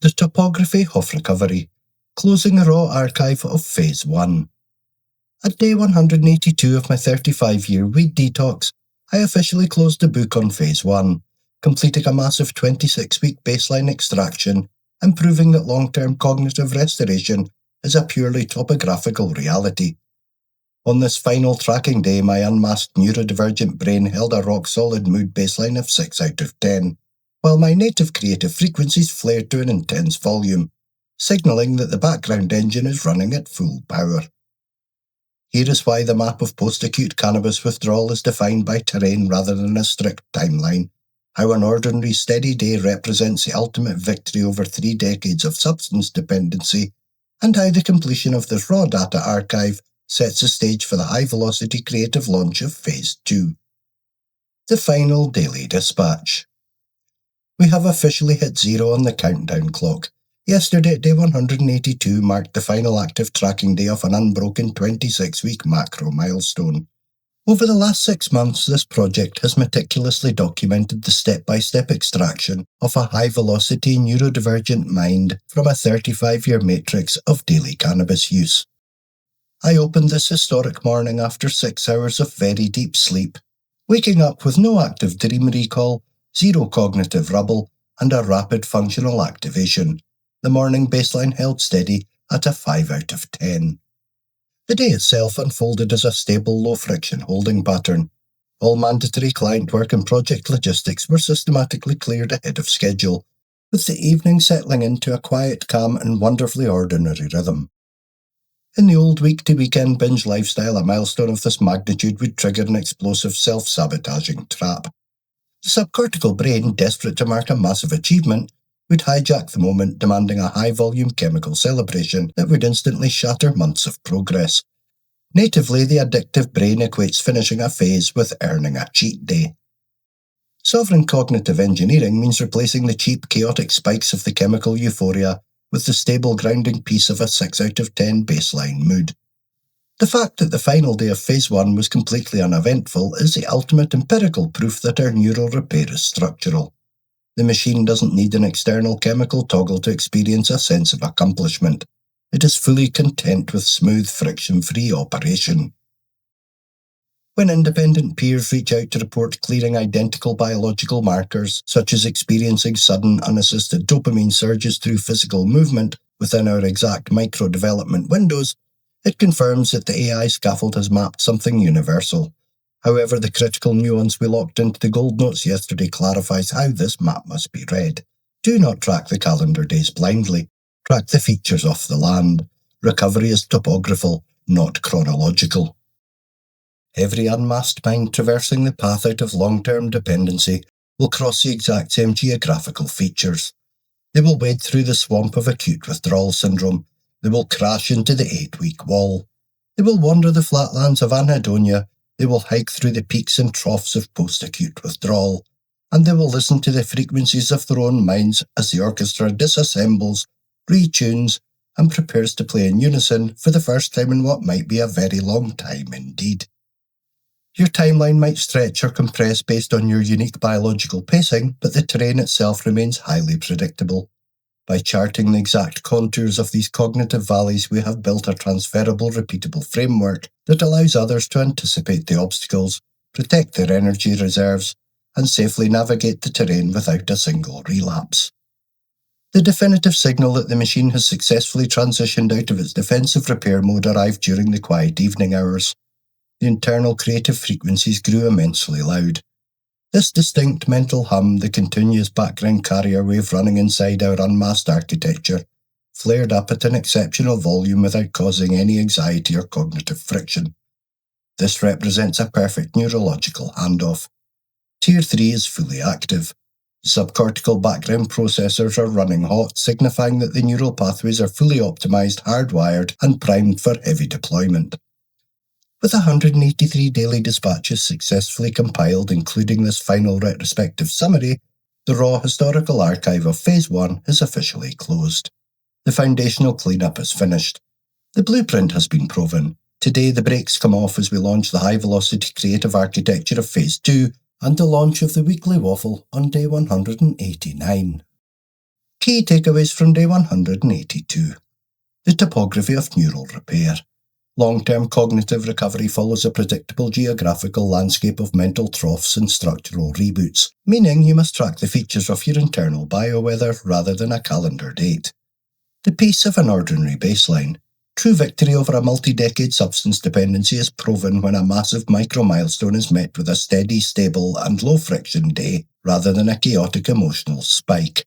The topography of recovery, closing a raw archive of Phase 1. At day 182 of my 35-year weed detox, I officially closed the book on Phase 1, completing a massive 26-week baseline extraction and proving that long-term cognitive restoration is a purely topographical reality. On this final tracking day, my unmasked neurodivergent brain held a rock-solid mood baseline of 6 out of 10, while my native creative frequencies flared to an intense volume, signalling that the background engine is running at full power. Here is why the map of post-acute cannabis withdrawal is defined by terrain rather than a strict timeline, how an ordinary steady day represents the ultimate victory over 3 decades of substance dependency, and how the completion of this raw data archive sets the stage for the high-velocity creative launch of Phase 2. The final daily dispatch. We have officially hit 0 on the countdown clock. Yesterday, day 182 marked the final active tracking day of an unbroken 26-week macro milestone. Over the last 6 months, this project has meticulously documented the step-by-step extraction of a high-velocity neurodivergent mind from a 35-year matrix of daily cannabis use. I opened this historic morning after 6 hours of very deep sleep, waking up with no active dream recall, 0 cognitive rubble, and a rapid functional activation. The morning baseline held steady at a 5 out of 10. The day itself unfolded as a stable, low-friction holding pattern. All mandatory client work and project logistics were systematically cleared ahead of schedule, with the evening settling into a quiet, calm, and wonderfully ordinary rhythm. In the old week-to-weekend binge lifestyle, a milestone of this magnitude would trigger an explosive self-sabotaging trap. The subcortical brain, desperate to mark a massive achievement, would hijack the moment, demanding a high-volume chemical celebration that would instantly shatter months of progress. Natively, the addictive brain equates finishing a phase with earning a cheat day. Sovereign cognitive engineering means replacing the cheap, chaotic spikes of the chemical euphoria with the stable grounding piece of a 6 out of 10 baseline mood. The fact that the final day of Phase 1 was completely uneventful is the ultimate empirical proof that our Neuro-Repair is structural. The machine doesn't need an external chemical toggle to experience a sense of accomplishment. It is fully content with smooth, friction-free operation. When independent peers reach out to report clearing identical biological markers, such as experiencing sudden, unassisted dopamine surges through physical movement within our exact micro-development windows, it confirms that the AI scaffold has mapped something universal. However, the critical nuance we locked into the gold notes yesterday clarifies how this map must be read. Do not track the calendar days blindly. Track the features of the land. Recovery is topographical, not chronological. Every unmasked mind traversing the path out of long-term dependency will cross the exact same geographical features. They will wade through the swamp of acute withdrawal syndrome. They will crash into the 8-week wall. They will wander the flatlands of anhedonia. They will hike through the peaks and troughs of post-acute withdrawal. And they will listen to the frequencies of their own minds as the orchestra disassembles, retunes, and prepares to play in unison for the first time in what might be a very long time indeed. Your timeline might stretch or compress based on your unique biological pacing, but the terrain itself remains highly predictable. By charting the exact contours of these cognitive valleys, we have built a transferable, repeatable framework that allows others to anticipate the obstacles, protect their energy reserves, and safely navigate the terrain without a single relapse. The definitive signal that the machine has successfully transitioned out of its defensive repair mode arrived during the quiet evening hours. The internal creative frequencies grew immensely loud. This distinct mental hum, the continuous background carrier wave running inside our unmasked architecture, flared up at an exceptional volume without causing any anxiety or cognitive friction. This represents a perfect neurological handoff. Tier 3 is fully active. Subcortical background processors are running hot, signifying that the neural pathways are fully optimized, hardwired, and primed for heavy deployment. With 183 daily dispatches successfully compiled, including this final retrospective summary, the raw historical archive of Phase 1 is officially closed. The foundational cleanup is finished. The blueprint has been proven. Today the brakes come off as we launch the high-velocity creative architecture of Phase 2 and the launch of the weekly waffle on day 189. Key takeaways from day 182. The topography of neural repair. Long-term cognitive recovery follows a predictable geographical landscape of mental troughs and structural reboots, meaning you must track the features of your internal bioweather rather than a calendar date. The peace of an ordinary baseline. True victory over a multi-decade substance dependency is proven when a massive micro-milestone is met with a steady, stable, and low-friction day rather than a chaotic emotional spike.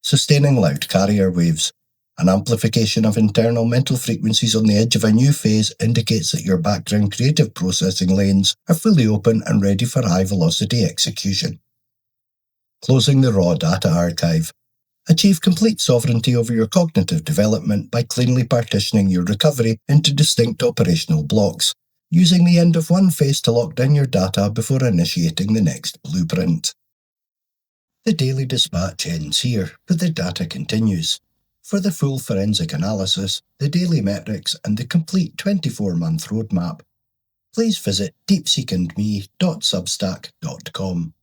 Sustaining loud carrier waves. An amplification of internal mental frequencies on the edge of a new phase indicates that your background creative processing lanes are fully open and ready for high-velocity execution. Closing the raw data archive. Achieve complete sovereignty over your cognitive development by cleanly partitioning your recovery into distinct operational blocks, using the end of one phase to lock down your data before initiating the next blueprint. The daily dispatch ends here, but the data continues. For the full forensic analysis, the daily metrics, and the complete 24-month roadmap, please visit deepseekandme.substack.com.